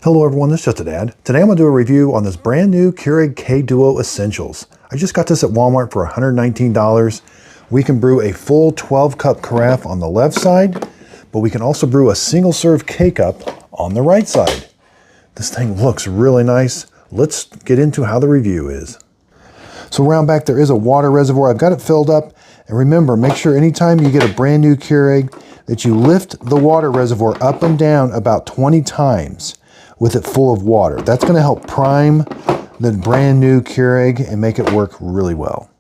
Hello everyone, this is Just a Dad. Today I'm going to do a review on this brand new Keurig K-Duo Essentials. I just got this at Walmart for $119. We can brew a full 12 cup carafe on the left side, but we can also brew a single serve K-Cup on the right side. This thing looks really nice. Let's get into how the review is. So around back there is a water reservoir. I've got it filled up. And remember, make sure anytime you get a brand new Keurig that you lift the water reservoir up and down about 20 times. With it full of water. That's going to help prime the brand new Keurig and make it work really well.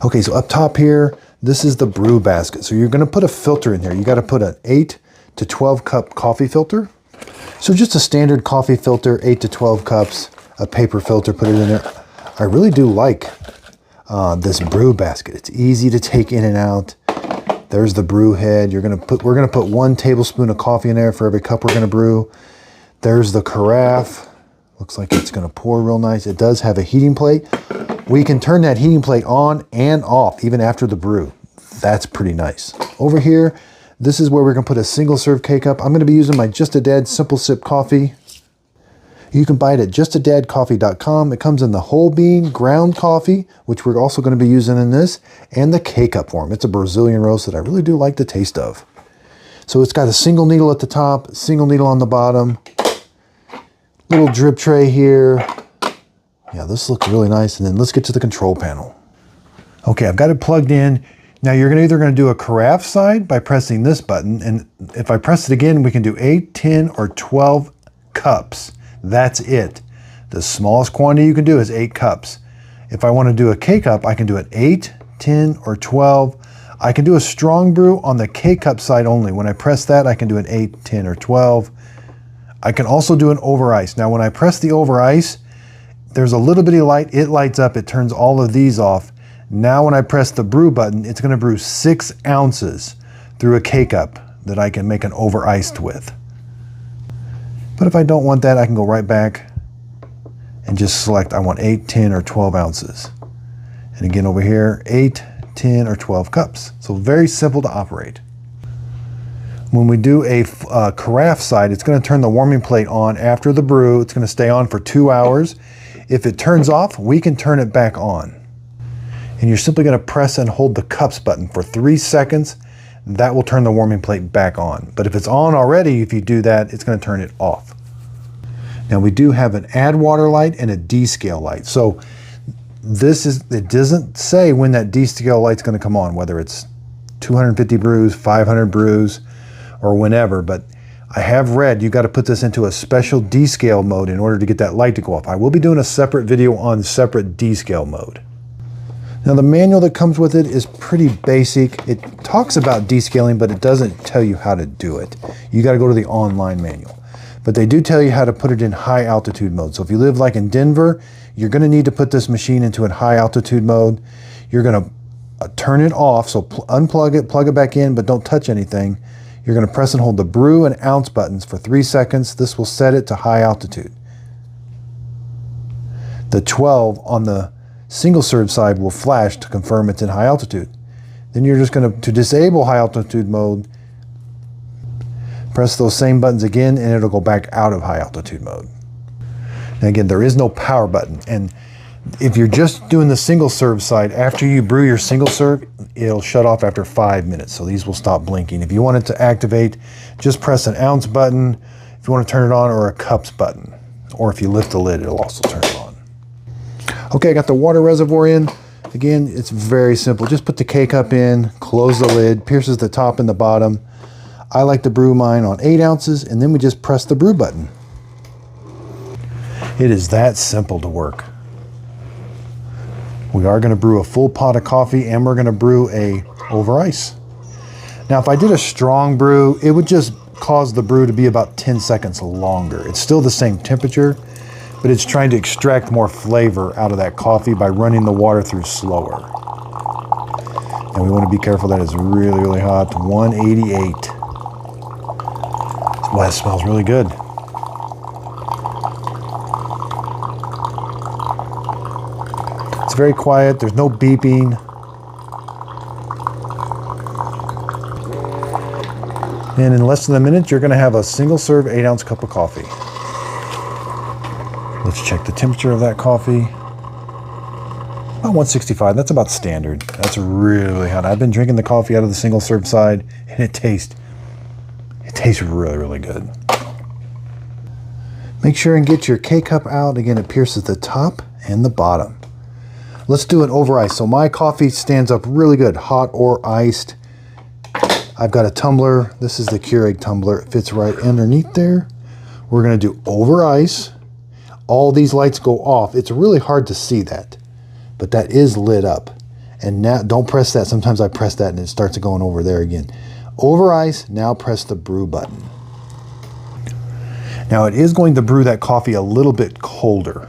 Okay, so up top here, this is the brew basket. So you're going to put a filter in here. You got to put an 8 to 12 cup coffee filter. So just a standard coffee filter, 8 to 12 cups, a paper filter, put it in there. I really do like this brew basket. It's easy to take in and out. There's the brew head. We're going to put 1 tablespoon of coffee in there for every cup we're going to brew. There's the carafe. Looks like it's going to pour real nice. It does have a heating plate. We can turn that heating plate on and off even after the brew. That's pretty nice. Over here, this is where we're going to put a single serve K-Cup. I'm going to be using my Just a Dad Simple Sip coffee. You can buy it at justadadcoffee.com. It comes in the whole bean ground coffee, which we're also going to be using in this, and the K-Cup form. It's a Brazilian roast that I really do like the taste of. So it's got a single needle at the top, single needle on the bottom. Little drip tray here. Yeah, this looks really nice. And then let's get to the control panel. Okay, I've got it plugged in. Now you're either going to do a carafe side by pressing this button. And if I press it again, we can do 8, 10, or 12 cups. That's it. The smallest quantity you can do is 8 cups. If I want to do a K-Cup, I can do it 8, 10, or 12. I can do a strong brew on the K-Cup side only. When I press that, I can do an 8, 10, or 12. I can also do an over ice. Now when I press the over ice, there's a little bitty light. It lights up. It turns all of these off. Now when I press the brew button, it's going to brew 6 ounces through a K-Cup that I can make an over iced with. But if I don't want that, I can go right back and just select I want 8, 10, or 12 ounces. And again over here, 8, 10, or 12 cups. So very simple to operate. When we do a carafe side, it's going to turn the warming plate on after the brew. It's going to stay on for 2 hours. If it turns off, we can turn it back on. And you're simply going to press and hold the cups button for 3 seconds. That will turn the warming plate back on. But if it's on already, if you do that, it's going to turn it off. Now we do have an add water light and a descale light. So it doesn't say when that descale light's going to come on, whether it's 250 brews, 500 brews, or whenever, but I have read you got to put this into a special descale mode in order to get that light to go off. I will be doing a separate video on separate descale mode. Now the manual that comes with it is pretty basic. It talks about descaling, but it doesn't tell you how to do it. You got to go to the online manual. But they do tell you how to put it in high altitude mode. So if you live like in Denver, you're going to need to put this machine into a high altitude mode. You're going to turn it off, so unplug it, plug it back in, but don't touch anything. You're going to press and hold the brew and ounce buttons for 3 seconds. This will set it to high altitude. The 12 on the single serve side will flash to confirm it's in high altitude. Then you're just going to disable high altitude mode, press those same buttons again, and it'll go back out of high altitude mode. And again, there is no power button. And if you're just doing the single serve side, after you brew your single serve, it'll shut off after 5 minutes. So these will stop blinking. If you want it to activate, just press an ounce button if you want to turn it on, or a cups button. Or if you lift the lid, it'll also turn it on. Okay, I got the water reservoir in. Again, it's very simple. Just put the K-Cup in, close the lid, pierces the top and the bottom. I like to brew mine on 8 ounces, and then we just press the brew button. It is that simple to work. We are going to brew a full pot of coffee, and we're going to brew a over ice. Now, if I did a strong brew, it would just cause the brew to be about 10 seconds longer. It's still the same temperature, but it's trying to extract more flavor out of that coffee by running the water through slower. And we want to be careful that it's really, really hot. 188. Well, it smells really good. It's very quiet. There's no beeping. And in less than a minute, you're going to have a single serve 8-ounce cup of coffee. Let's check the temperature of that coffee. About 165, that's about standard. That's really, really hot. I've been drinking the coffee out of the single serve side, and it tastes really, really good. Make sure and get your K-cup out. Again, it pierces the top and the bottom. Let's do an over ice. So my coffee stands up really good, hot or iced. I've got a tumbler. This is the Keurig tumbler. It fits right underneath there. We're gonna do over ice. All these lights go off. It's really hard to see that, but that is lit up. And now, don't press that. Sometimes I press that and it starts going over there again. Over ice, now press the brew button. Now it is going to brew that coffee a little bit colder.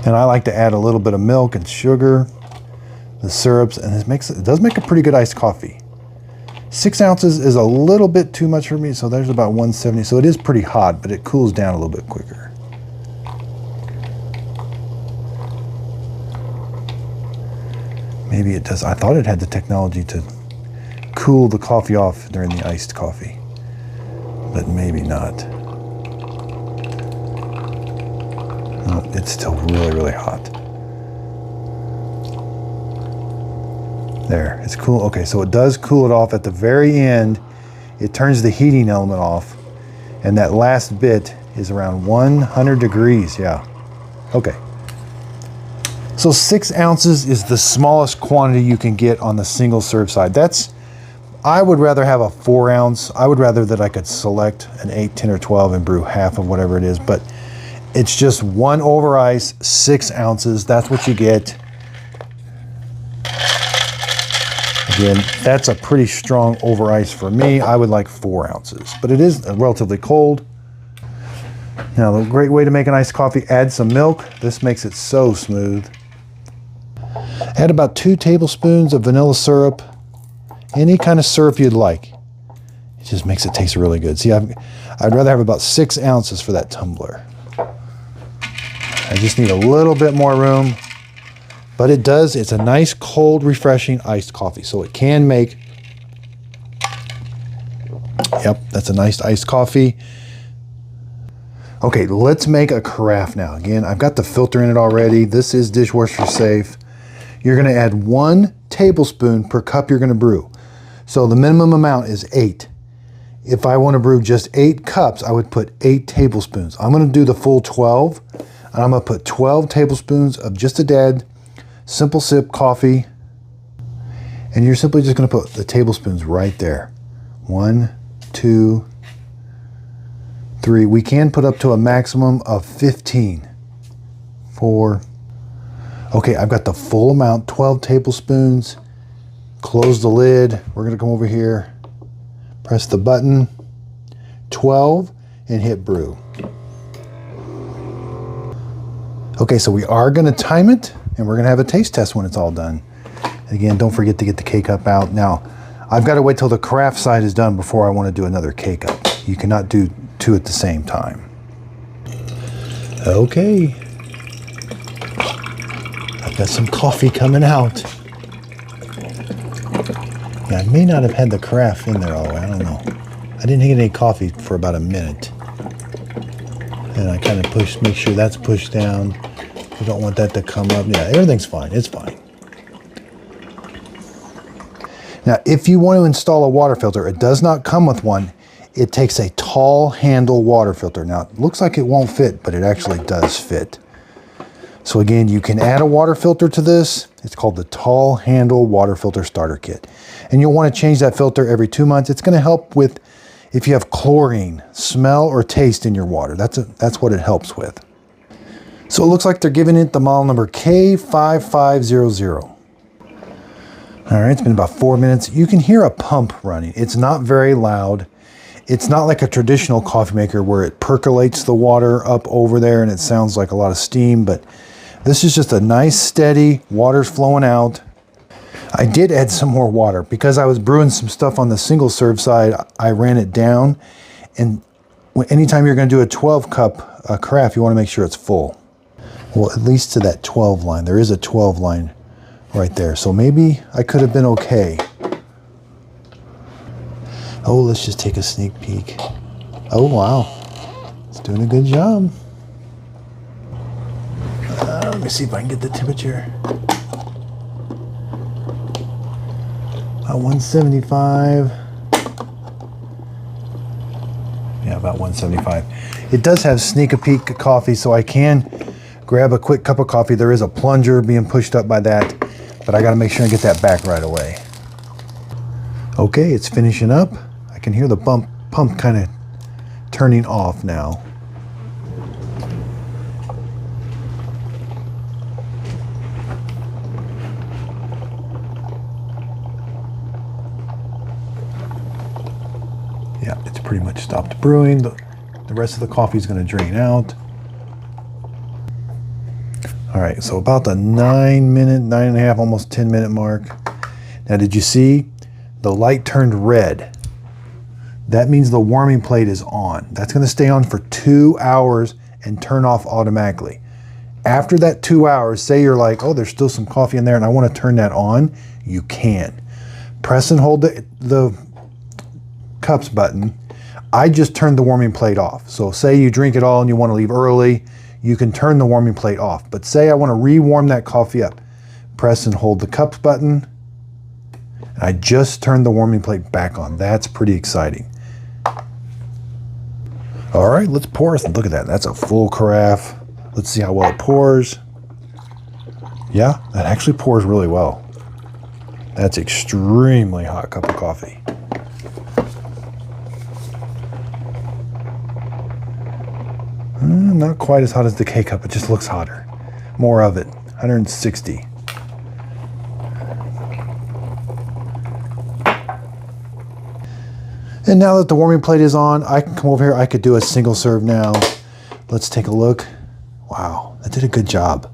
And I like to add a little bit of milk and sugar, the syrups, and it does make a pretty good iced coffee. 6 ounces is a little bit too much for me, so there's about 170. So it is pretty hot, but it cools down a little bit quicker. Maybe it does. I thought it had the technology to cool the coffee off during the iced coffee, but maybe not. No, it's still really, really hot. There, it's cool. Okay, so it does cool it off at the very end. It turns the heating element off, and that last bit is around 100 degrees. Yeah. Okay. So 6 ounces is the smallest quantity you can get on the single serve side. I would rather have a 4 ounce. I would rather that I could select an 8, 10, or 12 and brew half of whatever it is, but it's just one over ice, 6 ounces. That's what you get. Again, that's a pretty strong over ice for me. I would like 4 ounces, but it is relatively cold. Now, the great way to make an iced coffee, add some milk. This makes it so smooth. Add about 2 tablespoons of vanilla syrup, any kind of syrup you'd like. It just makes it taste really good. See, I'd rather have about 6 ounces for that tumbler. I just need a little bit more room. But it's a nice, cold, refreshing iced coffee. So it can make, yep, that's a nice iced coffee. Okay, let's make a carafe now. Again, I've got the filter in it already. This is dishwasher safe. You're gonna add 1 tablespoon per cup you're gonna brew. So the minimum amount is 8. If I wanna brew just 8 cups, I would put 8 tablespoons. I'm gonna do the full 12, and I'm gonna put 12 tablespoons of just a dad simple sip coffee, and you're simply just going to put the tablespoons right there. 1, 2, 3. We can put up to a maximum of 15. 4. Okay, I've got the full amount, 12 tablespoons. Close the lid. We're going to come over here, press the button, 12, and hit brew. Okay, so we are going to time it, and we're gonna have a taste test when it's all done. Again, don't forget to get the K-cup out. Now, I've got to wait till the carafe side is done before I want to do another K-cup. You cannot do 2 at the same time. Okay. I've got some coffee coming out. Yeah, I may not have had the carafe in there all the way, I don't know. I didn't get any coffee for about a minute. And I kind of make sure that's pushed down. You don't want that to come up. Yeah, everything's fine. It's fine. Now, if you want to install a water filter, it does not come with one. It takes a tall handle water filter. Now, it looks like it won't fit, but it actually does fit. So again, you can add a water filter to this. It's called the Tall Handle Water Filter Starter Kit. And you'll want to change that filter every 2 months. It's going to help with if you have chlorine, smell, or taste in your water. That's what it helps with. So it looks like they're giving it the model number K5500. All right, it's been about 4 minutes. You can hear a pump running. It's not very loud. It's not like a traditional coffee maker where it percolates the water up over there and it sounds like a lot of steam, but this is just a nice steady, water's flowing out. I did add some more water because I was brewing some stuff on the single serve side. I ran it down, and anytime you're gonna do a 12 cup carafe, you wanna make sure it's full. Well, at least to that 12 line. There is a 12 line right there. So maybe I could have been okay. Oh, let's just take a sneak peek. Oh, wow. It's doing a good job. Let me see if I can get the temperature. 175. Yeah, about 175. It does have sneak a peek coffee, so I can grab a quick cup of coffee. There is a plunger being pushed up by that, but I got to make sure I get that back right away. Okay, it's finishing up. I can hear the pump kind of turning off now. Yeah, it's pretty much stopped brewing. The rest of the coffee is going to drain out. All right, so about the 9.5, almost 10-minute mark. Now, did you see the light turned red? That means the warming plate is on. That's going to stay on for 2 hours and turn off automatically. After that 2 hours, say you're like, oh, there's still some coffee in there and I want to turn that on, you can. Press and hold the cups button. I just turned the warming plate off. So say you drink it all and you want to leave early, you can turn the warming plate off. But say I want to re-warm that coffee up. Press and hold the cups button. And I just turned the warming plate back on. That's pretty exciting. All right, let's pour. Look at that. That's a full carafe. Let's see how well it pours. Yeah, that actually pours really well. That's extremely hot cup of coffee. Not quite as hot as the K-Cup. It just looks hotter. More of it. 160. And now that the warming plate is on, I can come over here. I could do a single serve now. Let's take a look. Wow, that did a good job.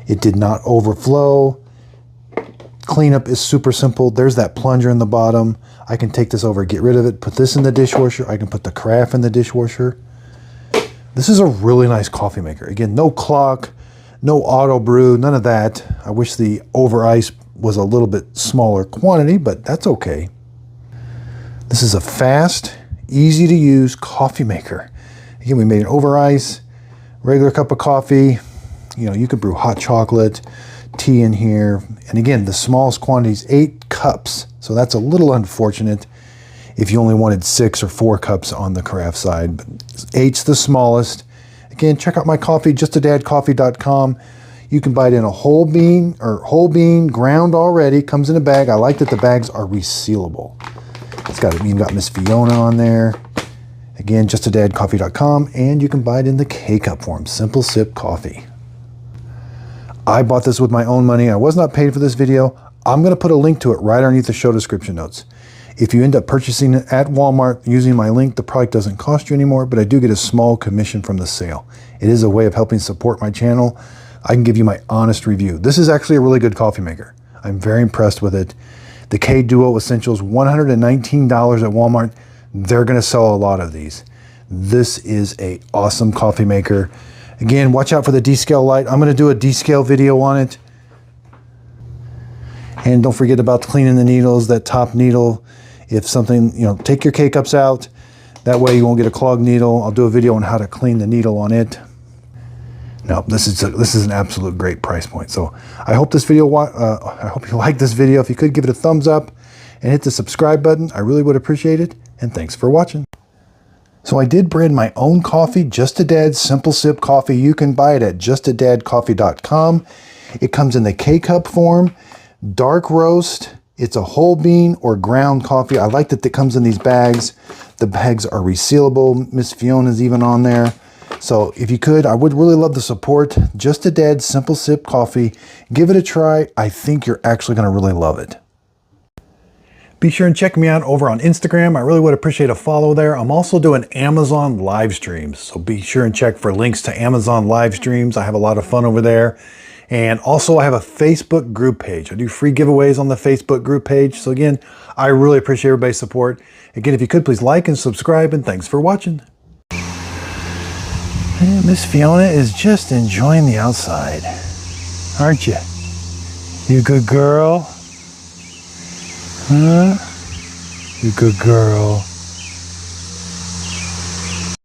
It did not overflow. Cleanup is super simple. There's that plunger in the bottom. I can take this over, get rid of it, put this in the dishwasher. I can put the carafe in the dishwasher. This is a really nice coffee maker. Again, no clock, no auto brew, none of that. I wish the over ice was a little bit smaller quantity, but that's okay. This is a fast, easy to use coffee maker. Again, we made an over ice, regular cup of coffee. You know, you could brew hot chocolate, tea in here. And again, the smallest quantity is 8 cups. So that's a little unfortunate if you only wanted 6 or 4 cups on the carafe side, but 8's the smallest. Again, check out my coffee, justadadcoffee.com. You can buy it in a whole bean ground already. Comes in a bag. I like that the bags are resealable. It's got, even got Miss Fiona on there. Again, justadadcoffee.com, and you can buy it in the K-Cup form, Simple Sip Coffee. I bought this with my own money. I was not paid for this video. I'm going to put a link to it right underneath the show description notes. If you end up purchasing it at Walmart using my link, the product doesn't cost you anymore, but I do get a small commission from the sale. It is a way of helping support my channel. I can give you my honest review. This is actually a really good coffee maker. I'm very impressed with it. The K Duo Essentials, $119 at Walmart. They're going to sell a lot of these. This is an awesome coffee maker. Again, watch out for the descale light. I'm going to do a descale video on it. And don't forget about cleaning the needles, that top needle. If something, you know, take your K-Cups out. That way you won't get a clogged needle. I'll do a video on how to clean the needle on it. No, this is an absolute great price point. So I hope this video, I hope you like this video. If you could give it a thumbs up and hit the subscribe button, I really would appreciate it. And thanks for watching. So I did brand my own coffee, Just a Dad Simple Sip Coffee. You can buy it at justadadcoffee.com. It comes in the K-Cup form, dark roast. It's a whole bean or ground coffee. I like that it comes in these bags. The bags are resealable. Miss Fiona's even on there. So if you could, I would really love the support. Just a Dad Simple Sip Coffee. Give it a try. I think you're actually going to really love it. Be sure and check me out over on Instagram. I really would appreciate a follow there. I'm also doing Amazon live streams. So be sure and check for links to Amazon live streams. I have a lot of fun over there. And also I have a Facebook group page. I do free giveaways on the Facebook group page. So again, I really appreciate everybody's support. Again, if you could, please like and subscribe, and thanks for watching. And Miss Fiona is just enjoying the outside, aren't you? You good girl? Huh? You good girl.